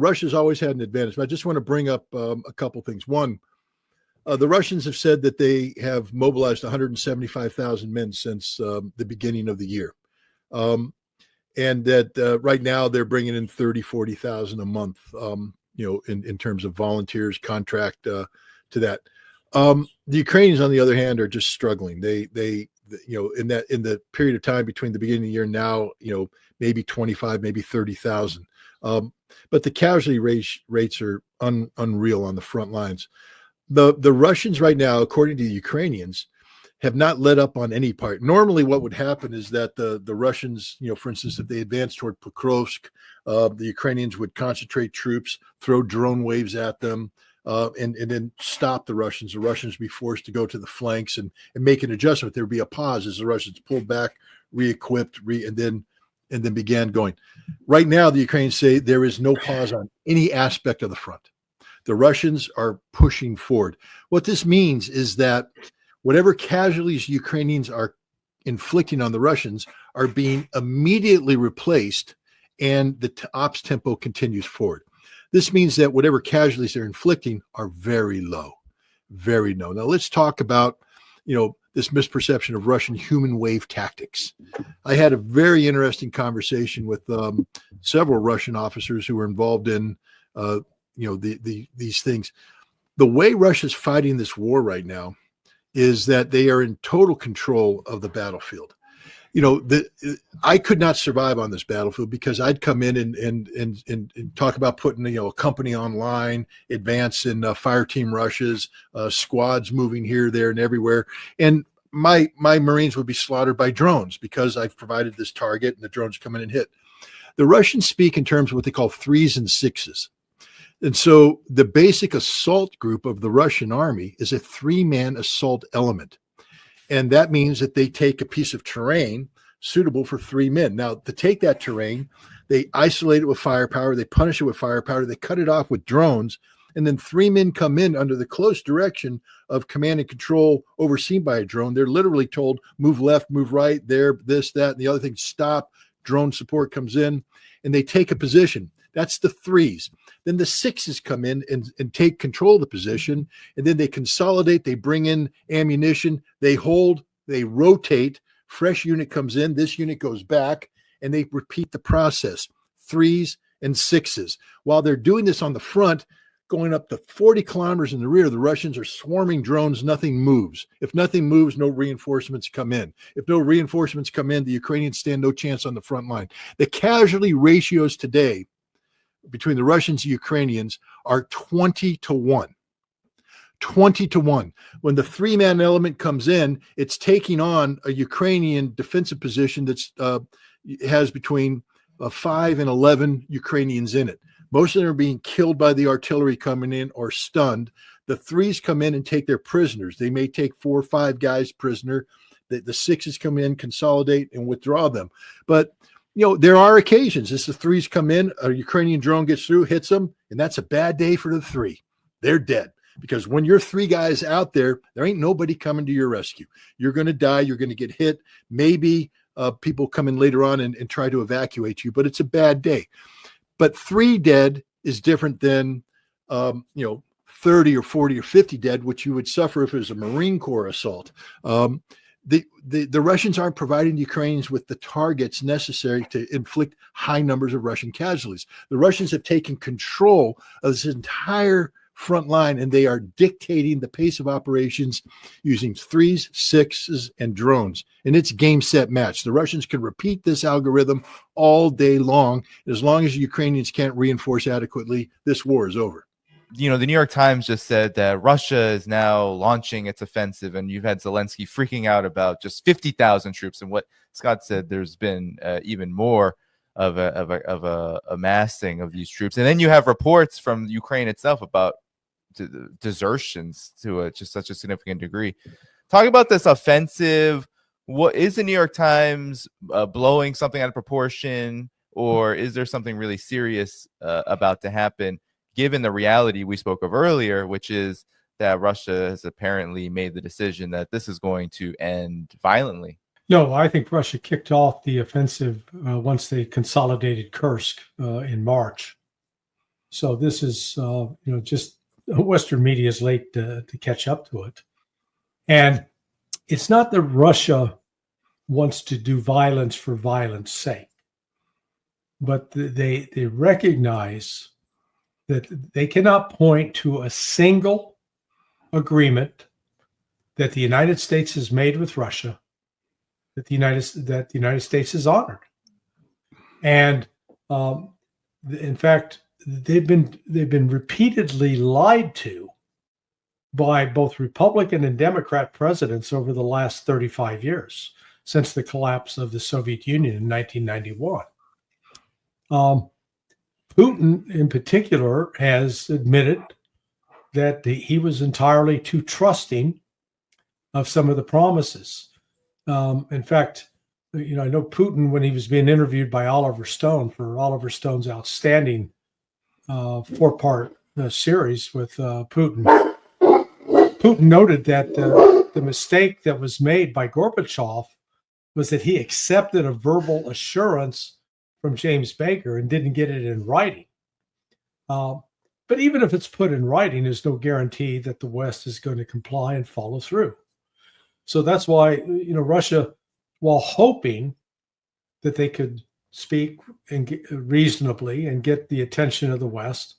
Russia's always had an advantage. But I just want to bring up a couple things. One, the Russians have said that they have mobilized 175,000 men since the beginning of the year. And that right now they're bringing in 30, 40,000 a month, in terms of volunteers, contract to that. The Ukrainians, on the other hand, are just struggling. They in the period of time between the beginning of the year and now, maybe 25, maybe 30,000. But the casualty rates are unreal on the front lines. The Russians right now, according to the Ukrainians, have not let up on any part. Normally what would happen is that the Russians, for instance, if they advance toward Pokrovsk, the Ukrainians would concentrate troops, throw drone waves at them, and then stop the Russians. The Russians would be forced to go to the flanks and make an adjustment. There would be a pause as the Russians pulled back, re-equipped, and then began going. Right now, the Ukrainians say there is no pause on any aspect of the front. The Russians are pushing forward. What this means is that whatever casualties Ukrainians are inflicting on the Russians are being immediately replaced, and the ops tempo continues forward. This means that whatever casualties they're inflicting are very low, very low. Now let's talk about, this misperception of Russian human wave tactics. I had a very interesting conversation with several Russian officers who were involved in, these things. The way Russia's fighting this war right now is that they are in total control of the battlefield. I could not survive on this battlefield because I'd come in and talk about putting, a company online, advance in fire team rushes, squads moving here, there, and everywhere. And my Marines would be slaughtered by drones because I've provided this target and the drones come in and hit. The Russians speak in terms of what they call 3s and 6s. And so the basic assault group of the Russian army is a 3-man assault element. And that means that they take a piece of terrain suitable for 3 men. Now, to take that terrain, they isolate it with firepower, they punish it with firepower, they cut it off with drones, and then 3 men come in under the close direction of command and control overseen by a drone. They're literally told, move left, move right, there, this, that, and the other thing, stop. Drone support comes in, and they take a position. That's the 3s. Then the 6s come in and take control of the position, and then they consolidate, they bring in ammunition, they hold, they rotate, fresh unit comes in, this unit goes back, and they repeat the process, 3s and 6s. While they're doing this on the front, going up to 40 kilometers in the rear, the Russians are swarming drones, nothing moves. If nothing moves, no reinforcements come in. If no reinforcements come in, the Ukrainians stand no chance on the front line. The casualty ratios today between the Russians and Ukrainians are 20-1. 20-1. When the 3-man element comes in, it's taking on a Ukrainian defensive position that's has between 5 and 11 Ukrainians in it. Most of them are being killed by the artillery coming in or stunned. The 3s come in and take their prisoners. They may take 4 or 5 guys prisoner. The 6s come in, consolidate, and withdraw them. But there are occasions as the 3s come in, a Ukrainian drone gets through, hits them, and that's a bad day for the 3. They're dead. Because when you're 3 guys out there, there ain't nobody coming to your rescue. You're going to die. You're going to get hit. Maybe people come in later on and try to evacuate you, but it's a bad day. But 3 dead is different than, 30 or 40 or 50 dead, which you would suffer if it was a Marine Corps assault. The Russians aren't providing the Ukrainians with the targets necessary to inflict high numbers of Russian casualties. The Russians have taken control of this entire front line, and they are dictating the pace of operations using 3s, 6s, and drones. And it's game, set, match. The Russians can repeat this algorithm all day long. As long as the Ukrainians can't reinforce adequately, this war is over. The New York Times just said that Russia is now launching its offensive, and you've had Zelensky freaking out about just 50,000 troops. And what Scott said, there's been even more of a amassing of these troops. And then you have reports from Ukraine itself about desertions to just such a significant degree. Talk about this offensive. What is the New York Times blowing something out of proportion, or is there something really serious about to happen, given the reality we spoke of earlier, which is that Russia has apparently made the decision that this is going to end violently? No, I think Russia kicked off the offensive once they consolidated Kursk in March. So this is, just Western media is late to catch up to it. And it's not that Russia wants to do violence for violence sake, but they recognize that they cannot point to a single agreement that the United States has made with Russia that the United States has honored. And in fact, they've been repeatedly lied to by both Republican and Democrat presidents over the last 35 years, since the collapse of the Soviet Union in 1991. Putin, in particular, has admitted that he was entirely too trusting of some of the promises. In fact, I know Putin, when he was being interviewed by Oliver Stone for Oliver Stone's outstanding 4-part series with Putin, Putin noted that the mistake that was made by Gorbachev was that he accepted a verbal assurance from James Baker and didn't get it in writing. But even if it's put in writing, there's no guarantee that the West is going to comply and follow through. So that's why, Russia, while hoping that they could speak reasonably and get the attention of the West,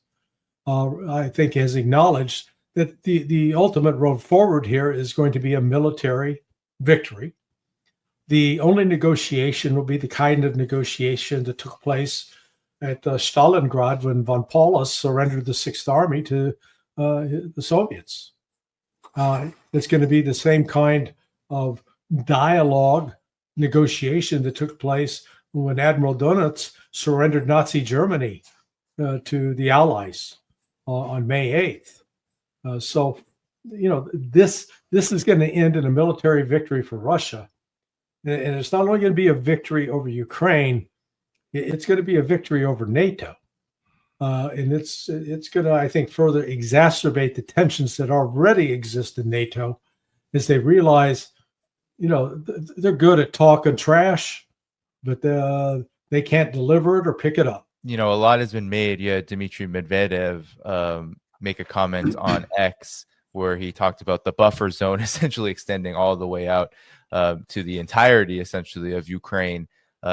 I think has acknowledged that the ultimate road forward here is going to be a military victory. The only negotiation will be the kind of negotiation that took place at Stalingrad when von Paulus surrendered the Sixth Army to the Soviets. It's going to be the same kind of dialogue negotiation that took place when Admiral Dönitz surrendered Nazi Germany to the Allies on May 8th. So, this is going to end in a military victory for Russia. And it's not only going to be a victory over Ukraine, it's going to be a victory over NATO. And it's going to, I think, further exacerbate the tensions that already exist in NATO as they realize, they're good at talking trash, but they can't deliver it or pick it up. A lot has been made. Yeah, Dmitry Medvedev make a comment on X where he talked about the buffer zone essentially extending all the way out to the entirety, essentially, of Ukraine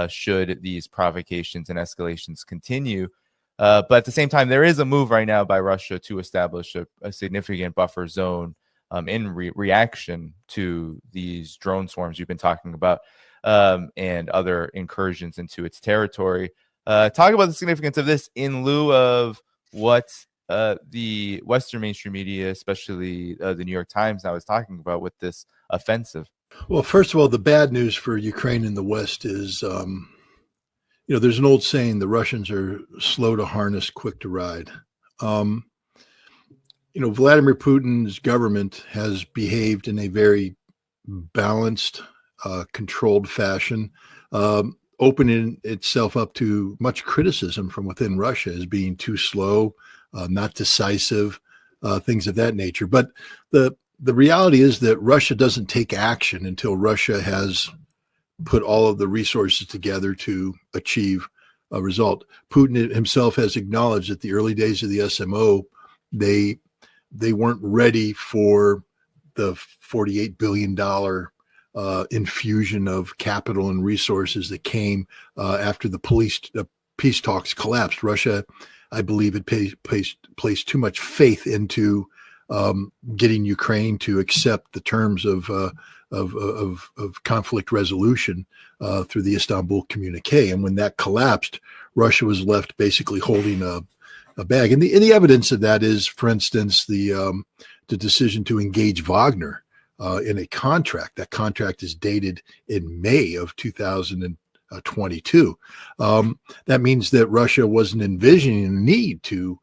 should these provocations and escalations continue. But at the same time, there is a move right now by Russia to establish a significant buffer zone in reaction to these drone swarms you've been talking about and other incursions into its territory. Talk about the significance of this in lieu of what the Western mainstream media, especially the New York Times now, is talking about with this offensive. Well, first of all, the bad news for Ukraine and the West is, there's an old saying, the Russians are slow to harness, quick to ride. Vladimir Putin's government has behaved in a very balanced, controlled fashion, opening itself up to much criticism from within Russia as being too slow, not decisive, things of that nature. But the reality is that Russia doesn't take action until Russia has put all of the resources together to achieve a result. Putin himself has acknowledged that the early days of the SMO, they weren't ready for the $48 billion infusion of capital and resources that came after the peace talks collapsed. Russia, I believe, had placed too much faith into getting Ukraine to accept the terms of conflict resolution through the Istanbul communique. And when that collapsed, Russia was left basically holding a bag. And the evidence of that is, for instance, the decision to engage Wagner in a contract. That contract is dated in May of 2022. That means that Russia wasn't envisioning a need to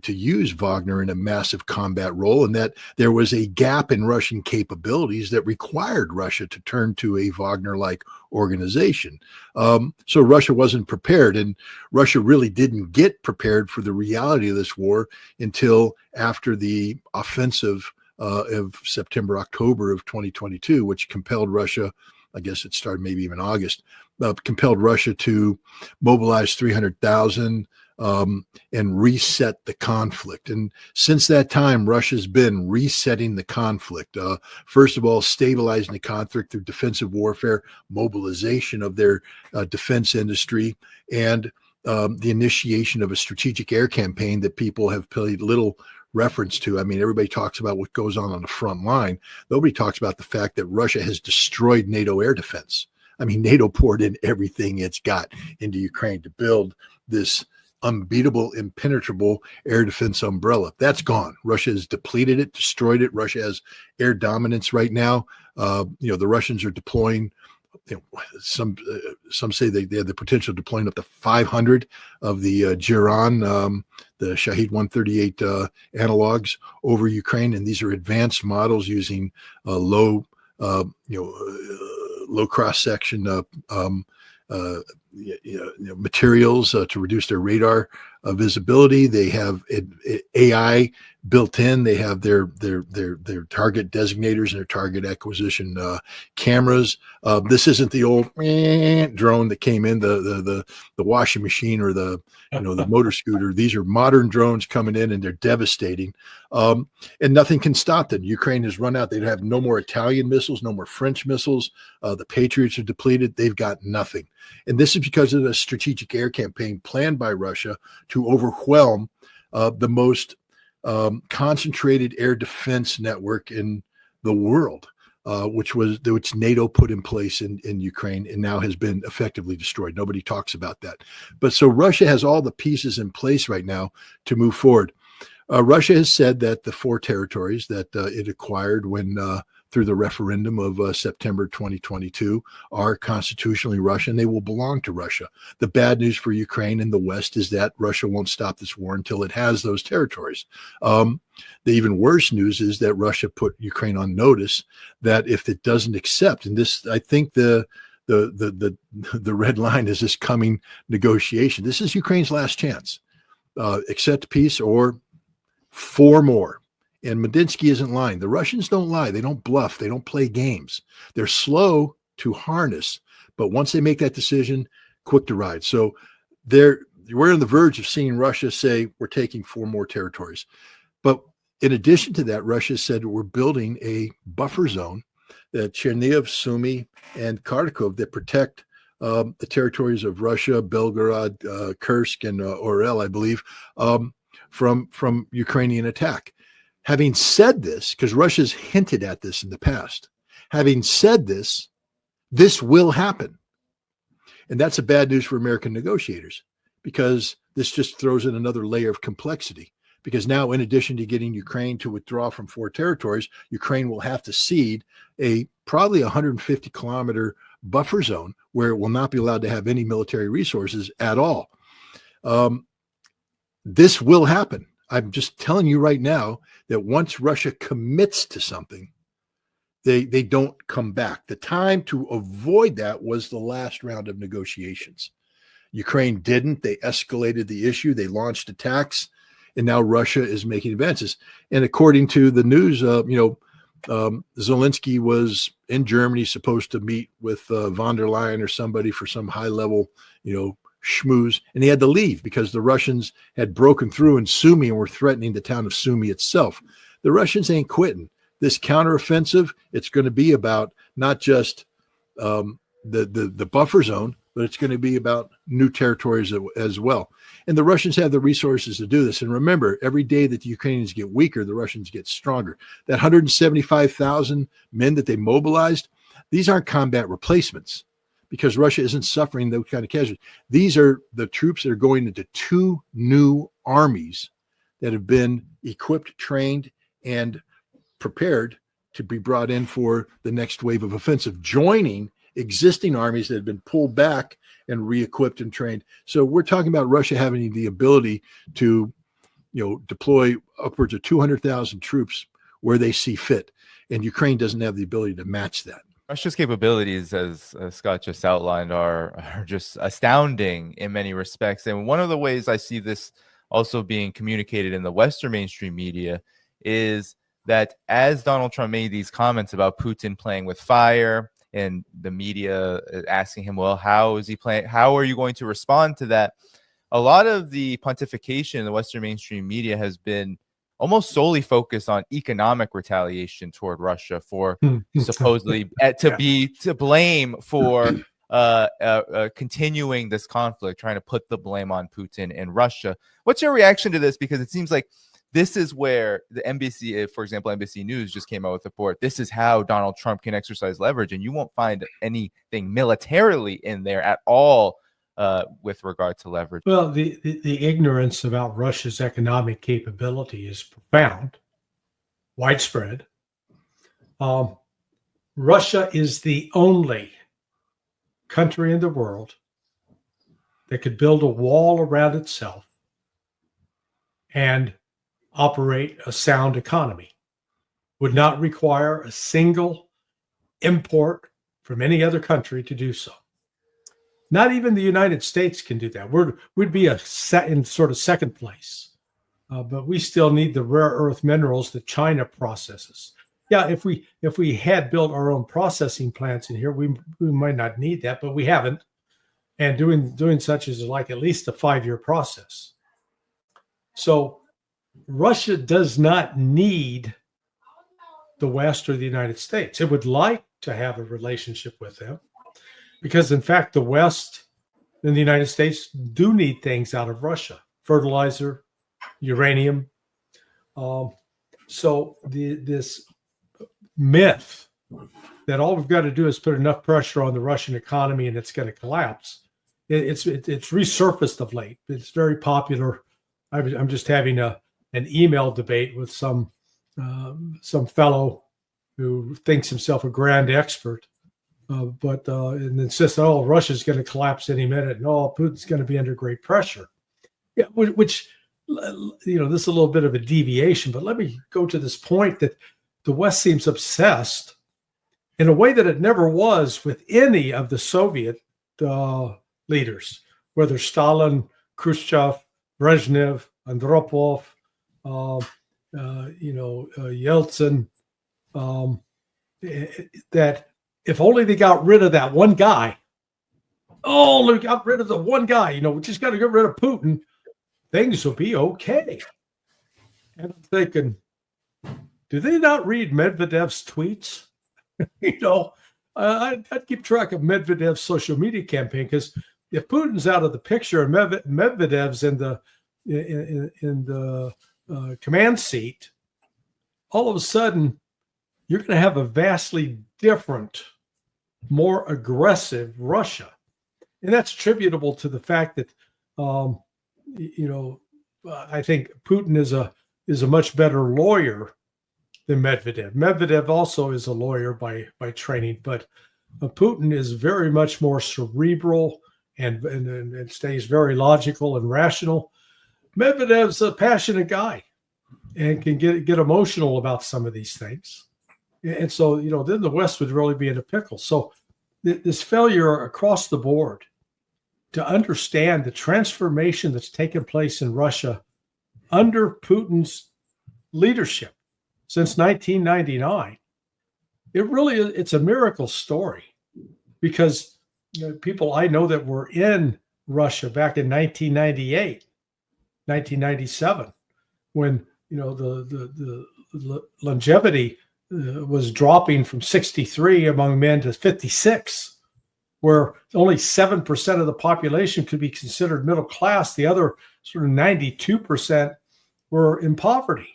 use Wagner in a massive combat role, and that there was a gap in Russian capabilities that required Russia to turn to a Wagner-like organization. So Russia wasn't prepared, and Russia really didn't get prepared for the reality of this war until after the offensive of September, October of 2022, which compelled Russia, I guess it started maybe even August, compelled Russia to mobilize 300,000 and reset the conflict. And since that time, Russia's been resetting the conflict. First of all, stabilizing the conflict through defensive warfare, mobilization of their defense industry, and the initiation of a strategic air campaign that people have paid little reference to. I mean, everybody talks about what goes on the front line. Nobody talks about the fact that Russia has destroyed NATO air defense. I mean, NATO poured in everything it's got into Ukraine to build this unbeatable, impenetrable air defense umbrella. That's gone. Russia has depleted it, destroyed it. Russia has air dominance right now. The Russians are deploying. Some say they have the potential of deploying up to 500 of the Jiran, the Shahed 138 analogs over Ukraine, and these are advanced models using low cross section materials to reduce their radar visibility. They have AI built in. They have their target designators and their target acquisition cameras. This isn't the old drone that came in the washing machine or the motor scooter. These are modern drones coming in, and they're devastating. And nothing can stop them. Ukraine has run out. They have no more Italian missiles, no more French missiles. The Patriots are depleted. They've got nothing. And this is because of the strategic air campaign planned by Russia to overwhelm the most concentrated air defense network in the world, which NATO put in place in Ukraine and now has been effectively destroyed. Nobody talks about that. But so Russia has all the pieces in place right now to move forward. Russia has said that the 4 territories that it acquired when through the referendum of September 2022 are constitutionally Russian. They will belong to Russia. The bad news for Ukraine and the West is that Russia won't stop this war until it has those territories. The even worse news is that Russia put Ukraine on notice that if it doesn't accept, and this, I think the red line is this coming negotiation. This is Ukraine's last chance. Accept peace or 4 more. And Medinsky isn't lying. The Russians don't lie. They don't bluff. They don't play games. They're slow to harness, but once they make that decision, quick to ride. So we're on the verge of seeing Russia say we're taking 4 more territories. But in addition to that, Russia said we're building a buffer zone, that Chernihiv, Sumy, and Kharkov, that protect the territories of Russia, Belgorod, Kursk, and Orel, I believe, from Ukrainian attack. Having said this, because Russia's hinted at this in the past, having said this, this will happen. And that's a bad news for American negotiators, because this just throws in another layer of complexity. Because now, in addition to getting Ukraine to withdraw from 4 territories, Ukraine will have to cede a probably 150-kilometer buffer zone where it will not be allowed to have any military resources at all. This will happen. I'm just telling you right now that once Russia commits to something, they don't come back. The time to avoid that was the last round of negotiations. Ukraine didn't. They escalated the issue. They launched attacks, and now Russia is making advances. And according to the news, Zelensky was in Germany, supposed to meet with von der Leyen or somebody for some high-level, schmooze, and he had to leave because the Russians had broken through in Sumy and were threatening the town of Sumy itself. The Russians ain't quitting. This counteroffensive, it's going to be about not just the buffer zone, but it's going to be about new territories as well. And the Russians have the resources to do this. And remember, every day that the Ukrainians get weaker, the Russians get stronger. That 175,000 men that they mobilized, these aren't combat replacements, because Russia isn't suffering those kind of casualties. These are the troops that are going into 2 new armies that have been equipped, trained, and prepared to be brought in for the next wave of offensive, joining existing armies that have been pulled back and re-equipped and trained. So we're talking about Russia having the ability to, deploy upwards of 200,000 troops where they see fit. And Ukraine doesn't have the ability to match that. Russia's capabilities, as Scott just outlined, are just astounding in many respects. And one of the ways I see this also being communicated in the Western mainstream media is that as Donald Trump made these comments about Putin playing with fire, and the media asking him, well, how is he playing? How are you going to respond to that? a lot of the pontification in the Western mainstream media has been almost solely focused on economic retaliation toward Russia for supposedly to blame for continuing this conflict, trying to put the blame on Putin and Russia. What's your reaction to this? Because it seems like this is where the NBC, for example, NBC News just came out with a report. This is how Donald Trump can exercise leverage, and you won't find anything militarily in there at all with regard to leverage. Well, the ignorance about Russia's economic capability is profound, widespread. Russia is the only country in the world that could build a wall around itself and operate a sound economy. Would not require a single import from any other country to do so. Not even the United States can do that. We'd be in sort of second place, but we still need the rare earth minerals that China processes. Yeah, if we had built our own processing plants in here, we might not need that, but we haven't. And doing such is like at least a 5-year process. So Russia does not need the West or the United States. It would like to have a relationship with them because, in fact, the West and the United States do need things out of Russia: fertilizer, uranium. So this myth that all we've got to do is put enough pressure on the Russian economy and it's going to collapse. It's resurfaced of late. It's very popular. I'm just having an email debate with some fellow who thinks himself a grand expert, but and insists, oh, Russia's going to collapse any minute, and oh, Putin's going to be under great pressure. Yeah, which this is a little bit of a deviation, but let me go to this point that the West seems obsessed in a way that it never was with any of the Soviet leaders, whether Stalin, Khrushchev, Brezhnev, Andropov, Yeltsin, that if only they got rid of that one guy, they got rid of the one guy, we just got to get rid of Putin, things will be okay. And I'm thinking, do they not read Medvedev's tweets? I'd keep track of Medvedev's social media campaign, because if Putin's out of the picture and Medvedev's in the command seat, all of a sudden you're going to have a vastly different, more aggressive Russia. And that's attributable to the fact that, I think Putin is a much better lawyer than Medvedev. Medvedev also is a lawyer by training, but Putin is very much more cerebral and stays very logical and rational. Medvedev's a passionate guy and can get emotional about some of these things. And so, then the West would really be in a pickle. So this failure across the board to understand the transformation that's taken place in Russia under Putin's leadership since 1999, it's a miracle story, because people I know that were in Russia back in 1998, 1997, when the longevity was dropping from 63 among men to 56, where only 7% of the population could be considered middle class. The other sort of 92% were in poverty.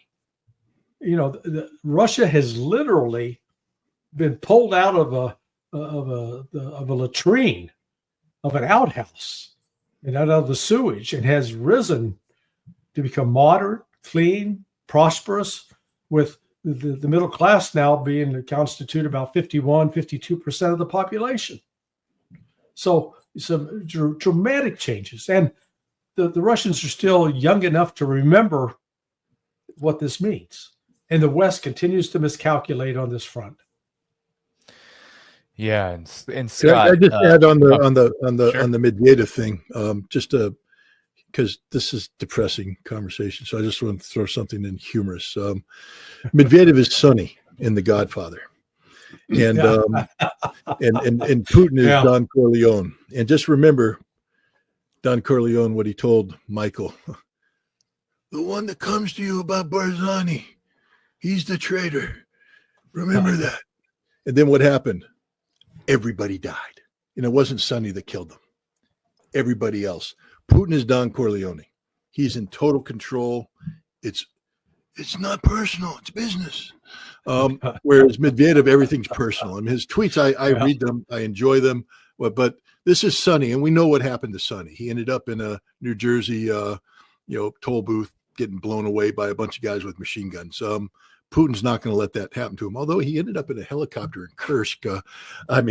Russia has literally been pulled out of a latrine, of an outhouse, and out of the sewage, and has risen to become modern, clean, prosperous, with the middle class now being constitute about 52% of the population. So some dramatic changes, and the Russians are still young enough to remember what this means, and the West continues to miscalculate on this front. Yeah, and Scott, I just add on the sure. on the Medvedev thing, because this is depressing conversation, so I just want to throw something in humorous. Medvedev is Sonny in The Godfather, and and Putin is Don Corleone. And just remember, Don Corleone, what he told Michael, the one that comes to you about Barzani, he's the traitor. Remember that. And then what happened? Everybody died. And it wasn't Sonny that killed them. Everybody else. Putin is Don Corleone. He's in total control. It's not personal. It's business. Whereas Medvedev, everything's personal. I mean, his tweets, I read them. I enjoy them. But this is Sonny, and we know what happened to Sonny. He ended up in a New Jersey, toll booth, getting blown away by a bunch of guys with machine guns. Putin's not going to let that happen to him, although he ended up in a helicopter in Kursk. But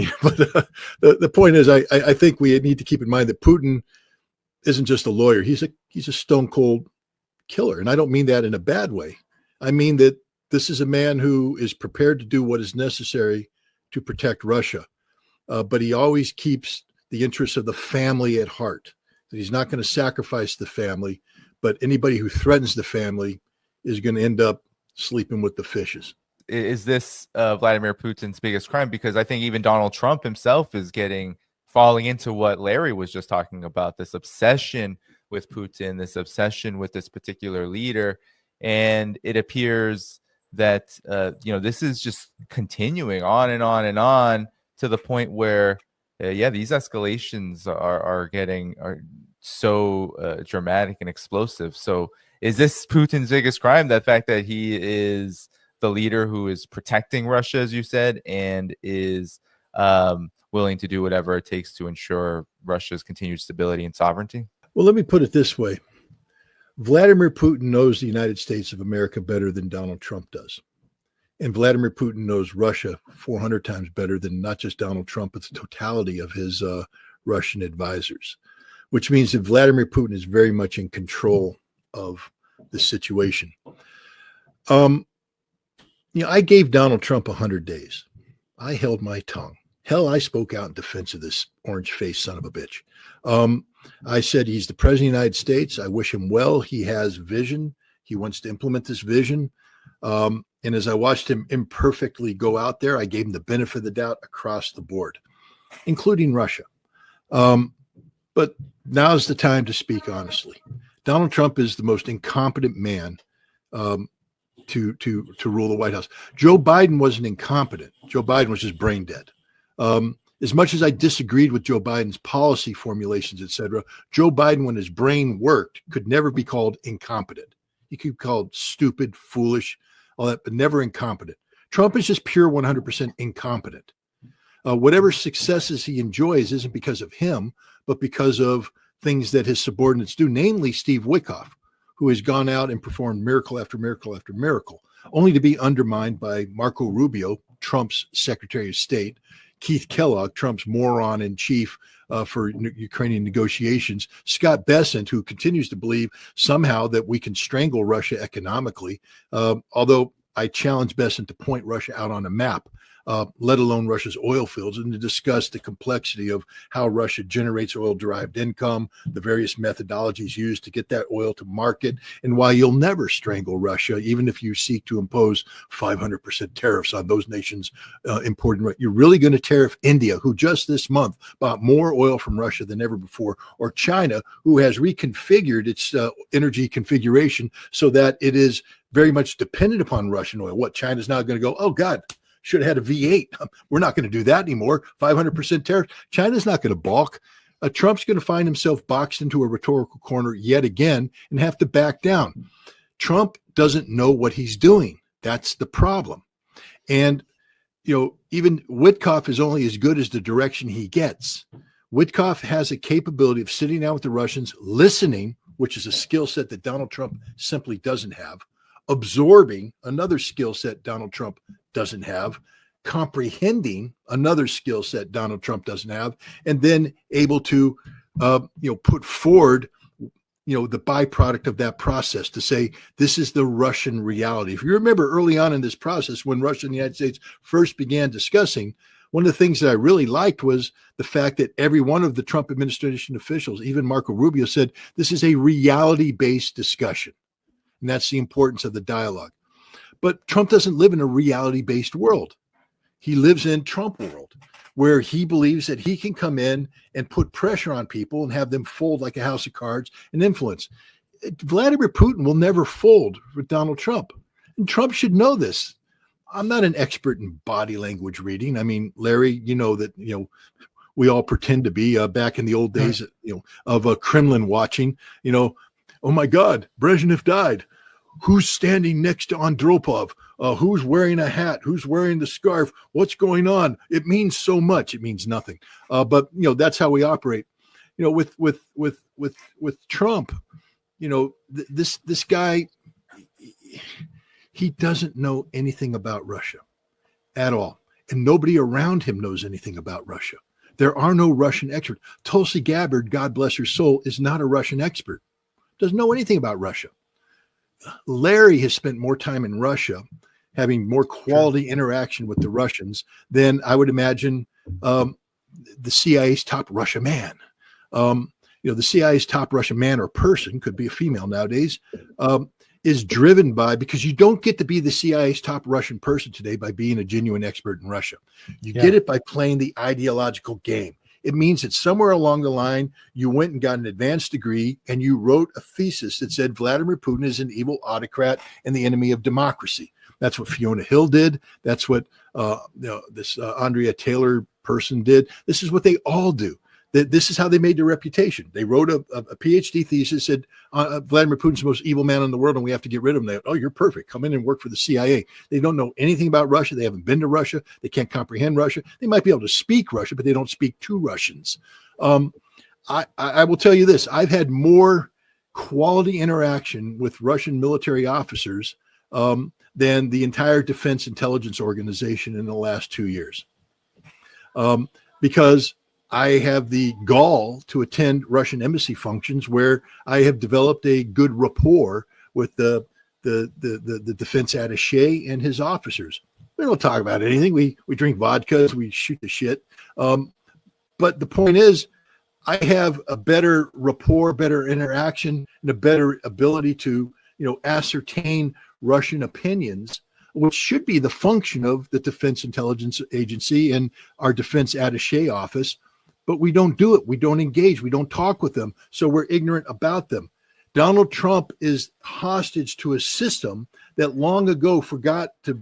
the point is, I think we need to keep in mind that Putin isn't just a lawyer. He's a stone cold killer. And I don't mean that in a bad way. I mean that this is a man who is prepared to do what is necessary to protect Russia. But he always keeps the interests of the family at heart. That he's not going to sacrifice the family, but anybody who threatens the family is going to end up sleeping with the fishes. Is this Vladimir Putin's biggest crime? Because I think even Donald Trump himself is falling into what Larry was just talking about, this obsession with Putin, this obsession with this particular leader. And it appears that, this is just continuing on and on and on to the point where, these escalations are so dramatic and explosive. So is this Putin's biggest crime, the fact that he is the leader who is protecting Russia, as you said, and is willing to do whatever it takes to ensure Russia's continued stability and sovereignty? Well, let me put it this way. Vladimir Putin knows the United States of America better than Donald Trump does. And Vladimir Putin knows Russia 400 times better than not just Donald Trump, but the totality of his Russian advisors, which means that Vladimir Putin is very much in control of the situation. I gave Donald Trump 100 days. I held my tongue. Hell, I spoke out in defense of this orange-faced son of a bitch. I said he's the president of the United States. I wish him well. He has vision. He wants to implement this vision. And as I watched him imperfectly go out there, I gave him the benefit of the doubt across the board, including Russia. But now's the time to speak honestly. Donald Trump is the most incompetent man to rule the White House. Joe Biden wasn't incompetent. Joe Biden was just brain dead. As much as I disagreed with Joe Biden's policy formulations, et cetera, Joe Biden, when his brain worked, could never be called incompetent. He could be called stupid, foolish, all that, but never incompetent. Trump is just pure 100% incompetent. Whatever successes he enjoys isn't because of him, but because of things that his subordinates do, namely Steve Witkoff, who has gone out and performed miracle after miracle after miracle, only to be undermined by Marco Rubio, Trump's Secretary of State, Keith Kellogg, Trump's moron in chief for Ukrainian negotiations, Scott Bessent, who continues to believe somehow that we can strangle Russia economically, although I challenge Bessent to point Russia out on a map, let alone Russia's oil fields, and to discuss the complexity of how Russia generates oil-derived income, the various methodologies used to get that oil to market, and why you'll never strangle Russia, even if you seek to impose 500% tariffs on those nations importing. You're really going to tariff India, who just this month bought more oil from Russia than ever before, or China, who has reconfigured its energy configuration so that it is very much dependent upon Russian oil. What, China's now going to go, oh, God, should have had a V8. We're not going to do that anymore. 500% tariff. China's not going to balk. Trump's going to find himself boxed into a rhetorical corner yet again and have to back down. Trump doesn't know what he's doing. That's the problem. And, even Witkoff is only as good as the direction he gets. Witkoff has a capability of sitting down with the Russians, listening, which is a skill set that Donald Trump simply doesn't have, absorbing, another skill set Donald Trump doesn't have, comprehending, another skill set Donald Trump doesn't have, and then able to, put forward, the byproduct of that process to say, this is the Russian reality. If you remember early on in this process, when Russia and the United States first began discussing, one of the things that I really liked was the fact that every one of the Trump administration officials, even Marco Rubio, said, this is a reality-based discussion. And that's the importance of the dialogue. But Trump doesn't live in a reality-based world. He lives in Trump world, where he believes that he can come in and put pressure on people and have them fold like a house of cards and influence. Vladimir Putin will never fold with Donald Trump. And Trump should know this. I'm not an expert in body language reading. I mean, Larry, you know that, we all pretend to be back in the old days, of Kremlin watching, oh my God, Brezhnev died. Who's standing next to Andropov? Who's wearing a hat? Who's wearing the scarf? What's going on? It means so much. It means nothing. But that's how we operate. With Trump, this guy, he doesn't know anything about Russia at all, and nobody around him knows anything about Russia. There are no Russian experts. Tulsi Gabbard, God bless her soul, is not a Russian expert. Doesn't know anything about Russia. Larry has spent more time in Russia, having more quality interaction with the Russians than I would imagine the CIA's top Russia man. The CIA's top Russia man or person, could be a female nowadays, is driven by, because you don't get to be the CIA's top Russian person today by being a genuine expert in Russia. You get it by playing the ideological game. It means that somewhere along the line, you went and got an advanced degree and you wrote a thesis that said Vladimir Putin is an evil autocrat and the enemy of democracy. That's what Fiona Hill did. That's what this Andrea Taylor person did. This is what they all do. This is how they made their reputation. They wrote a PhD thesis, said Vladimir Putin's the most evil man in the world and we have to get rid of him. They, oh, you're perfect. Come in and work for the CIA. They don't know anything about Russia. They haven't been to Russia. They can't comprehend Russia. They might be able to speak Russian, but they don't speak to Russians. I will tell you this. I've had more quality interaction with Russian military officers than the entire Defense Intelligence Organization in the last 2 years. Because I have the gall to attend Russian embassy functions where I have developed a good rapport with the defense attaché and his officers. We don't talk about anything. We drink vodkas, we shoot the shit. But the point is, I have a better rapport, better interaction, and a better ability to, ascertain Russian opinions, which should be the function of the Defense Intelligence Agency and our defense attaché office. But we don't do it. We don't engage. We don't talk with them. So we're ignorant about them. Donald Trump is hostage to a system that long ago forgot to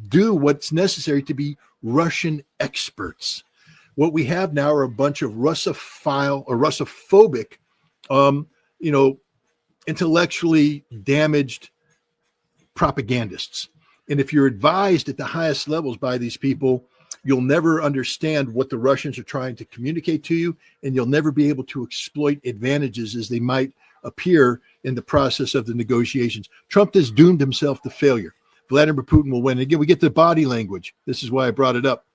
do what's necessary to be Russian experts. What we have now are a bunch of Russophile or Russophobic, intellectually damaged propagandists. And if you're advised at the highest levels by these people, you'll never understand what the Russians are trying to communicate to you, and you'll never be able to exploit advantages as they might appear in the process of the negotiations. Trump has doomed himself to failure. Vladimir Putin will win. Again, we get the body language. This is why I brought it up.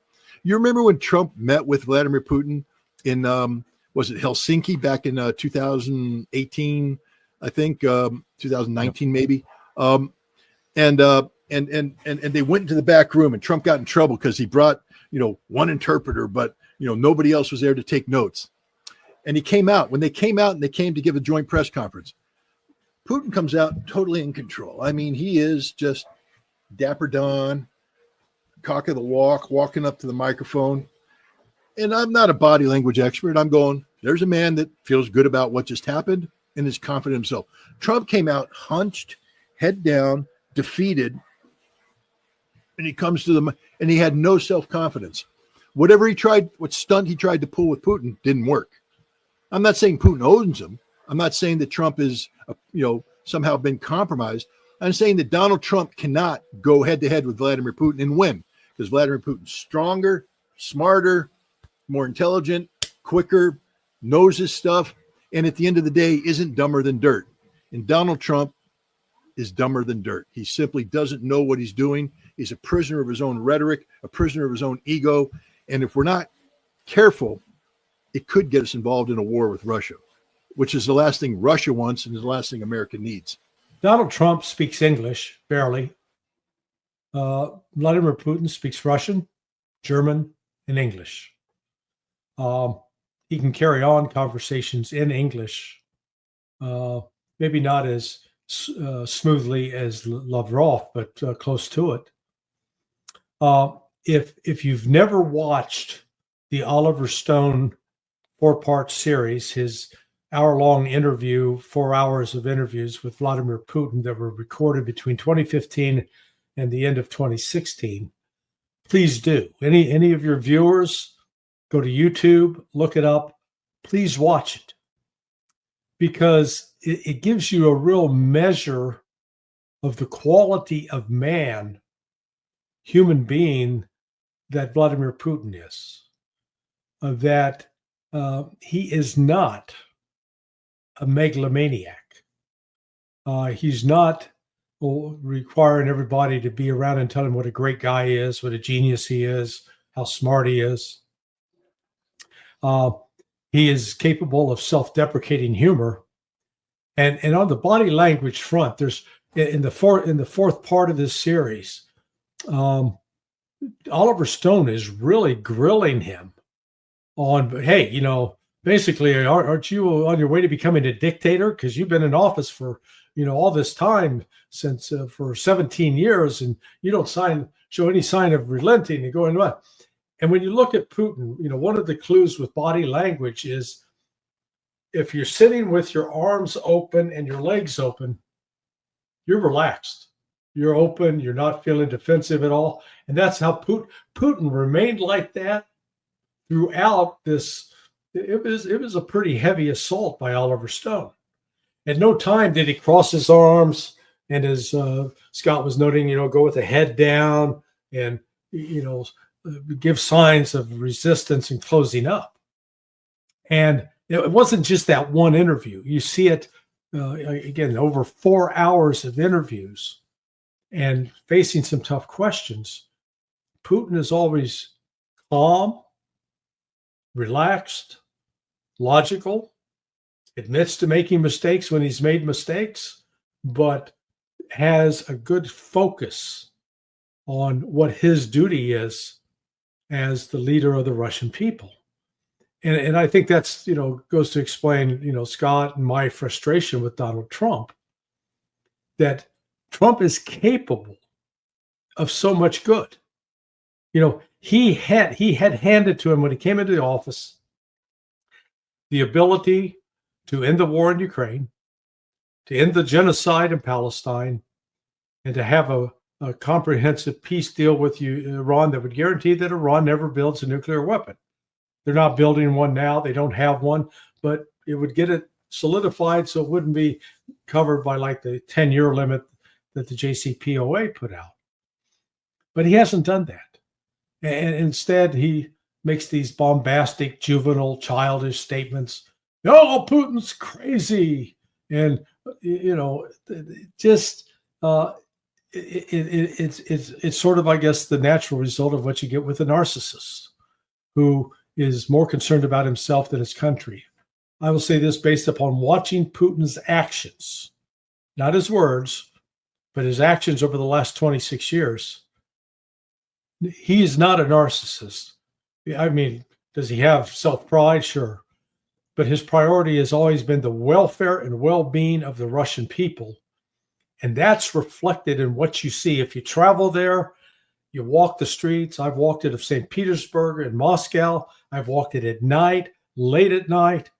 You remember when Trump met with Vladimir Putin in, was it Helsinki back in 2018, I think, 2019 maybe? And they went into the back room, and Trump got in trouble because he brought, one interpreter, but, nobody else was there to take notes. And he came out. When they came out and they came to give a joint press conference, Putin comes out totally in control. I mean, he is just dapper Don, cock of the walk, walking up to the microphone. And I'm not a body language expert. I'm going, there's a man that feels good about what just happened and is confident in himself. Trump came out hunched, head down, defeated. And he comes to them and he had no self-confidence. Whatever he tried, what stunt he tried to pull with Putin didn't work. I'm not saying Putin owns him. I'm not saying that Trump is, somehow been compromised. I'm saying that Donald Trump cannot go head to head with Vladimir Putin and win, because Vladimir Putin's stronger, smarter, more intelligent, quicker, knows his stuff, and at the end of the day isn't dumber than dirt. And Donald Trump is dumber than dirt. He simply doesn't know what he's doing. He's a prisoner of his own rhetoric, a prisoner of his own ego. And if we're not careful, it could get us involved in a war with Russia, which is the last thing Russia wants and is the last thing America needs. Donald Trump speaks English, barely. Vladimir Putin speaks Russian, German, and English. He can carry on conversations in English, maybe not as smoothly as Lavrov, but close to it. If you've never watched the Oliver Stone 4-part series, his hour-long interview, 4 hours of interviews with Vladimir Putin that were recorded between 2015 and the end of 2016. Please do. Any of your viewers, go to YouTube, look it up. Please watch it, because it gives you a real measure of the quality of man, human being, that Vladimir Putin is. That he is not a megalomaniac. He's not requiring everybody to be around and tell him what a great guy he is, what a genius he is, how smart he is. He is capable of self-deprecating humor. And on the body language front, there's in the fourth part of this series, Oliver Stone is really grilling him on, hey, you know, basically, aren't you on your way to becoming a dictator? Because you've been in office for, you know, all this time, since for 17 years, and you don't show any sign of relenting and going on. And when you look at Putin, you know, one of the clues with body language is if you're sitting with your arms open and your legs open, you're relaxed. You're open. You're not feeling defensive at all. And that's how Putin remained like that throughout this. It was a pretty heavy assault by Oliver Stone. At no time did he cross his arms and, as Scott was noting, you know, go with the head down and, you know, give signs of resistance and closing up. And it wasn't just that one interview. You see it, again, over 4 hours of interviews and facing some tough questions. Putin is always calm, relaxed, logical, admits to making mistakes when he's made mistakes, but has a good focus on what his duty is as the leader of the Russian people. And I think that's, you know, goes to explain, you know, Scott and my frustration with Donald Trump, that Trump is capable of so much good. You know, he had handed to him when he came into the office the ability to end the war in Ukraine, to end the genocide in Palestine, and to have a comprehensive peace deal with Iran that would guarantee that Iran never builds a nuclear weapon. They're not building one now. They don't have one, but it would get it solidified so it wouldn't be covered by like the 10-year limit that the JCPOA put out. But he hasn't done that. And instead, he makes these bombastic, juvenile, childish statements. Oh, Putin's crazy. And, you know, just it's sort of, I guess, the natural result of what you get with a narcissist who is more concerned about himself than his country. I will say this based upon watching Putin's actions, not his words, but his actions over the last 26 years. He is not a narcissist. I mean, does he have self-pride? Sure. But his priority has always been the welfare and well-being of the Russian people. And that's reflected in what you see. If you travel there, you walk the streets. I've walked it of St. Petersburg and Moscow. I've walked it at night, late at night,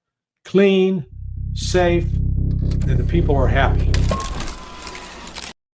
clean, safe, and the people are happy.